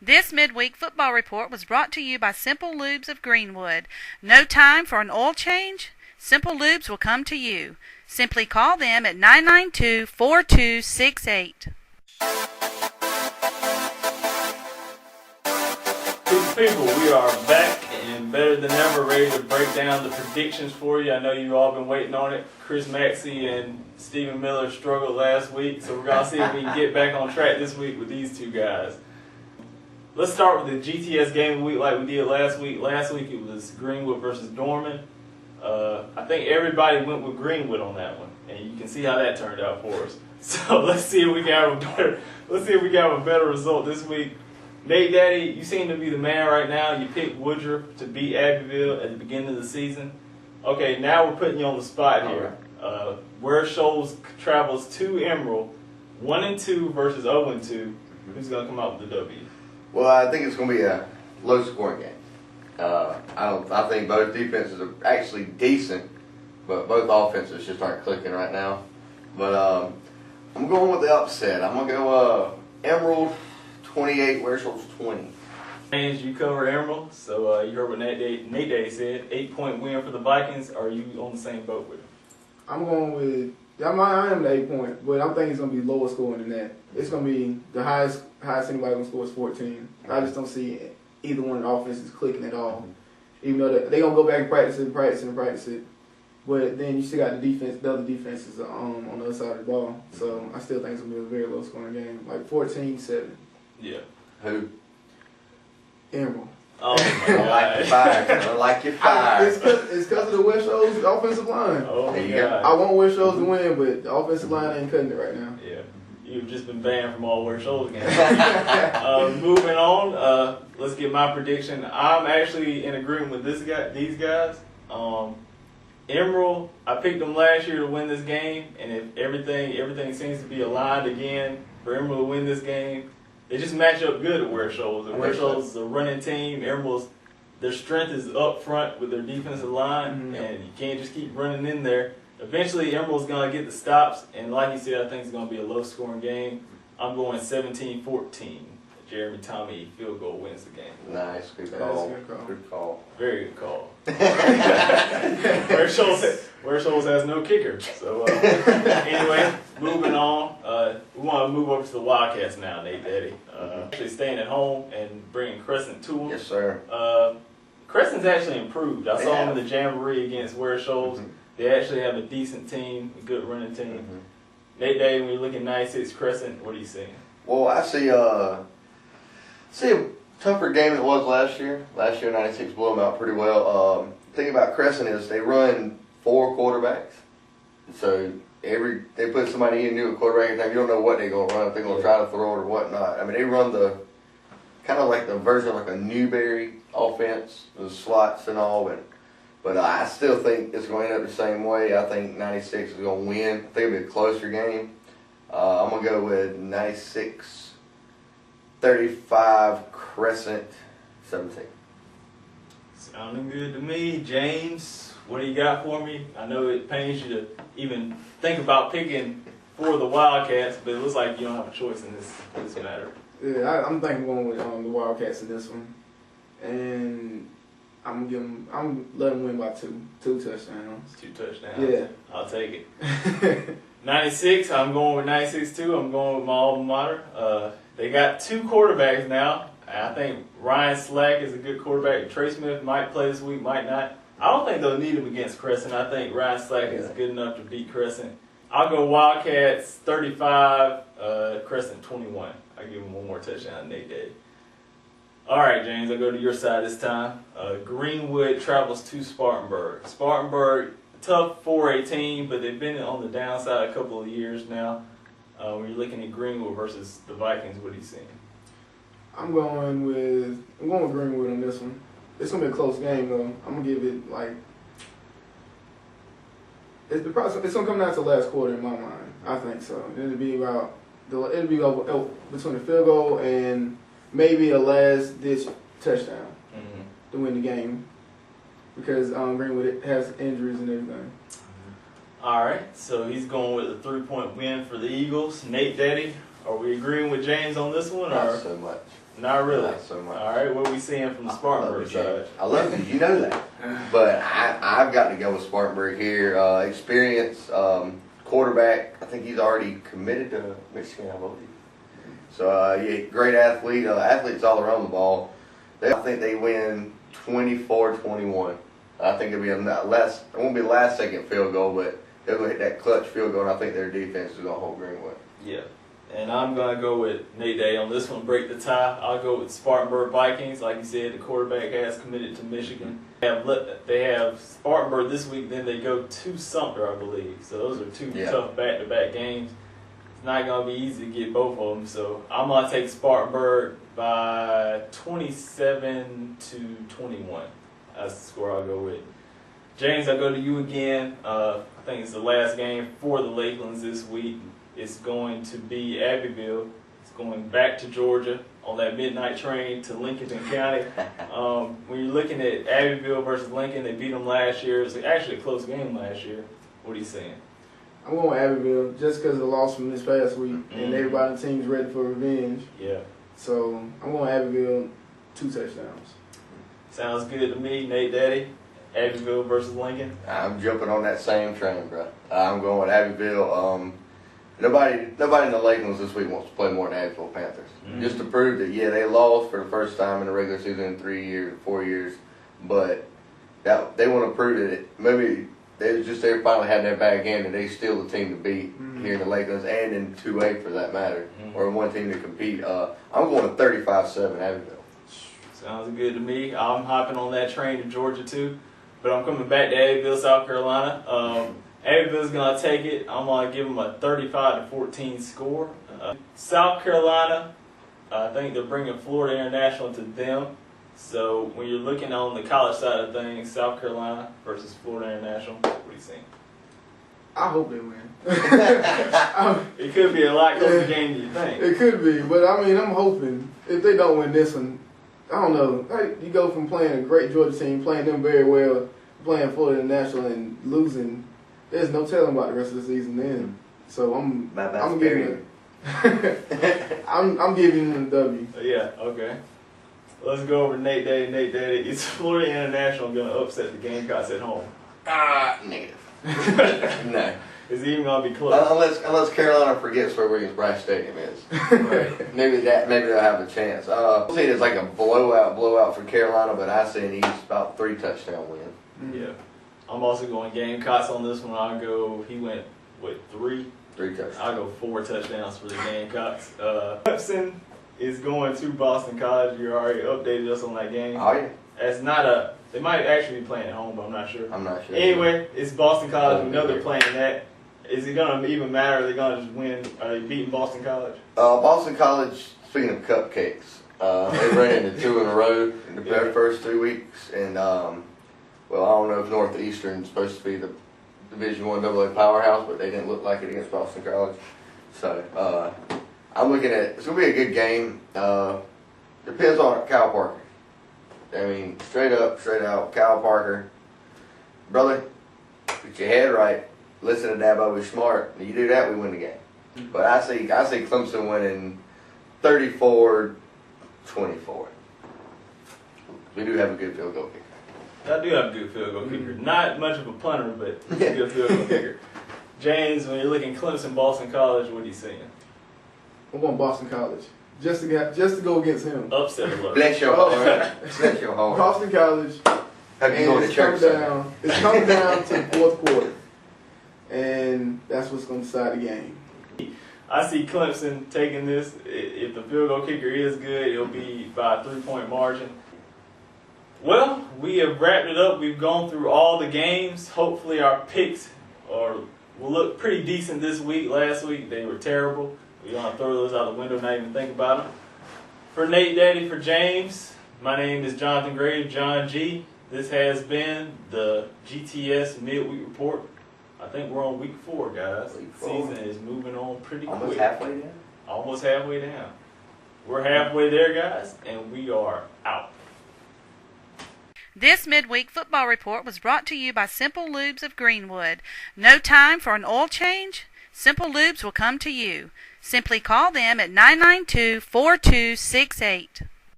This midweek football report was brought to you by Simple Lubes of Greenwood. No time for an oil change? Simple Lubes will come to you. Simply call them at 992-4268. People, we are back and better than ever, ready to break down the predictions for you. I know you've all been waiting on it. Chris Maxey and Stephen Miller struggled last week, so we're going to see if we can get back on track this week with these two guys. Let's start with the GTS game of the week like we did last week. Last week it was Greenwood versus Dorman. I think everybody went with Greenwood on that one, and you can see how that turned out for us. So let's see if we can have a better result this week. Nate Daddy, you seem to be the man right now. You picked Woodruff to beat Abbeville at the beginning of the season. Okay, now we're putting you on the spot here. Where Shoals travels to Emerald, 1-2 versus 0-2. Who's going to come out with the W? Well, I think it's going to be a low-scoring game. I think both defenses are actually decent, but both offenses just aren't clicking right now. But I'm going with the upset. I'm going to go Emerald 28, Ware Shoals 20. James, you cover Emerald, so you heard what Nate Day said. 8-point win for the Vikings. Are you on the same boat with him? I'm going with, I am the 8 point, but I'm thinking it's going to be lower scoring than that. It's going to be the highest anybody going to score is 14. I just don't see either one of the offenses clicking at all. Even though they're going to go back and practice it. But then you still got the other defenses on the other side of the ball. So I still think it's going to be a very low scoring game, like 14-7. Yeah. Who? Emerald. Oh, my God. I like your fire. It's because of the West Shoals offensive line. Oh, my God. I want West Shoals to win, but the offensive line ain't cutting it right now. Yeah. You've just been banned from all Ware Shoals games. Moving on, let's get my prediction. I'm actually in agreement with these guys. Emerald, I picked them last year to win this game, and if everything seems to be aligned again for Emerald to win this game, they just match up good at Ware Shoals. And Ware Shoals is a running team. Emerald's, their strength is up front with their defensive line, and you can't just keep running in there. Eventually, Emerald's going to get the stops, and like you said, I think it's going to be a low-scoring game. I'm going 17-14. Jeremy Tommy field goal wins the game. Nice, good call. Good call. Very good call. Ware Shoals has no kicker. So anyway, moving on. We want to move over to the Wildcats now, Nate Daddy. Actually staying at home and bringing Crescent to them. Yes, sir. Crescent's actually improved. I saw them in the Jamboree against Ware Shoals. They actually have a decent team, a good running team. Nate Daddy, when you look at 96 Crescent, what are you seeing? Well, I see a tougher game than it was last year. Last year, 96 blew them out pretty well. The thing about Crescent is they run 4 quarterbacks. So they put somebody in new at quarterback every time. You don't know what they're going to run, if they're going to try to throw it or whatnot. I mean, they run the kind of like the version of like a Newberry offense, the slots and all. But I still think it's going to end up the same way. I think 96 is going to win. I think it'll be a closer game. I'm going to go with 96-35 Crescent 17. Sounding good to me. James, what do you got for me? I know it pains you to even think about picking for the Wildcats, but it looks like you don't have a choice in this matter. Yeah, I'm thinking going with the Wildcats in this one. And I'm letting them win by 2 touchdowns. 2 touchdowns. Yeah. I'll take it. 96, I'm going with 96 too. I'm going with my alma mater. They got 2 quarterbacks now. I think Ryan Slack is a good quarterback. Trey Smith might play this week, might not. I don't think they'll need him against Crescent. I think Ryan Slack is good enough to beat Crescent. I'll go Wildcats 35, Crescent 21. I'll give him one more touchdown, Nate Day. All right, James, I'll go to your side this time. Greenwood travels to Spartanburg. Spartanburg, tough 4A team, but they've been on the downside a couple of years now. When you're looking at Greenwood versus the Vikings, what are you seeing? I'm going with Greenwood on this one. It's gonna be a close game though. I'm gonna give it like it's gonna come down to the last quarter in my mind. I think so. It'll be between the field goal and maybe a last ditch touchdown to win the game because Greenwood has injuries and everything. All right, so he's going with a 3-point win for the Eagles. Nate Daddy, are we agreeing with James on this one? Not so much. Not really. Not so much. All right, what are we seeing from the Spartanburg side? I love you. You know that. But I've got to go with Spartanburg here. Experience, quarterback. I think he's already committed to Michigan, I believe. So, yeah, great athlete. Athletes all around the ball. I think they win 24-21. I think it'll be it won't be a last-second field goal, but they're going to hit that clutch field goal, and I think their defense is going to hold Greenwood. Yeah. And I'm going to go with Nate Day on this one, break the tie. I'll go with Spartanburg Vikings. Like you said, the quarterback has committed to Michigan. They have Spartanburg this week, then they go to Sumter, I believe. So those are two tough back-to-back games. It's not going to be easy to get both of them. So I'm going to take Spartanburg by 27-21. That's the score I'll go with. James, I'll go to you again. I think it's the last game for the Lakelands this week. It's going to be Abbeville. It's going back to Georgia on that midnight train to Lincoln County. When you're looking at Abbeville versus Lincoln, they beat them last year. It was actually a close game last year. What are you saying? I'm going with Abbeville just because of the loss from this past week, and everybody on the team's ready for revenge. Yeah. So I'm going Abbeville 2 touchdowns. Sounds good to me, Nate Daddy. Abbeville versus Lincoln. I'm jumping on that same train, bro. I'm going with Abbeville. Nobody in the Lakelands this week wants to play more than Abbeville Panthers. Just to prove that, yeah, they lost for the first time in the regular season in 4 years, but they want to prove that maybe they finally had their bag in and they still the team to beat here in the Lakelands and in 2A for that matter, or one team to compete. I'm going to 35-7 Abbeville. Sounds good to me. I'm hopping on that train to Georgia too, but I'm coming back to Abbeville, South Carolina. Abbeville's going to take it. I'm going to give them a 35-14 score. South Carolina, I think they're bringing Florida International to them. So when you're looking on the college side of things, South Carolina versus Florida International, what do you think? I hope they win. It could be a lot closer game than you think. It could be, but I mean, I'm hoping if they don't win this one, I don't know. You go from playing a great Georgia team, playing them very well, playing Florida International and losing. There's no telling about the rest of the season then. So I'm giving I'm giving them the W. Yeah, okay. Let's go over to Nate Daddy. Nate Daddy, is Florida International going to upset the Gamecocks at home? Negative. No. Is it even going to be close? Unless Carolina forgets where Williams-Brice Stadium is. Right. Maybe they'll have a chance. I'll say it's like a blowout for Carolina, but I say he's about 3 touchdown win. Yeah. I'm also going Gamecocks on this one. He went, 3? 3 touchdowns. I'll go 4 touchdowns for the Gamecocks. Clemson is going to Boston College. You already updated us on that game. Oh, yeah. They might actually be playing at home, but I'm not sure. I'm not sure. Anyway, it's Boston College. We know they're playing that. Is it going to even matter? Are they going to just win? Are they beating Boston College? Boston College, speaking of cupcakes, they ran into 2 in a row in the first 2 weeks. And, I don't know if Northeastern is supposed to be the Division I AA powerhouse, but they didn't look like it against Boston College. So, I'm looking at it's going to be a good game. Depends on Kyle Parker. I mean, straight out, Kyle Parker. Brother, get your head right. Listen to Dabo, be smart. You do that, we win the game. But I see Clemson winning 34-24. We do have a good field goal kicker. I do have a good field goal kicker. Not much of a punter, but he's a good field goal kicker. James, when you're looking Clemson, Boston College, what are you seeing? I'm going Boston College. Just to go against him. Upset alert. Bless your heart. Bless your heart. Boston College. Have you going to church? It's coming down to the 4th quarter. And that's what's going to decide the game. I see Clemson taking this. If the field goal kicker is good, it'll be by a 3-point margin. Well, we have wrapped it up. We've gone through all the games. Hopefully our picks will look pretty decent this week. Last week, they were terrible. We're going to throw those out the window, not even think about them. For Nate Daddy, for James, my name is Jonathan Graves, John G. This has been the GTS Mid-Week Report. I think we're on week 4, guys. Week 4. Season is moving on pretty quick. Almost halfway down. Almost halfway down. We're halfway there, guys, and we are out. This midweek football report was brought to you by Simple Lubes of Greenwood. No time for an oil change? Simple Lubes will come to you. Simply call them at 992-4268.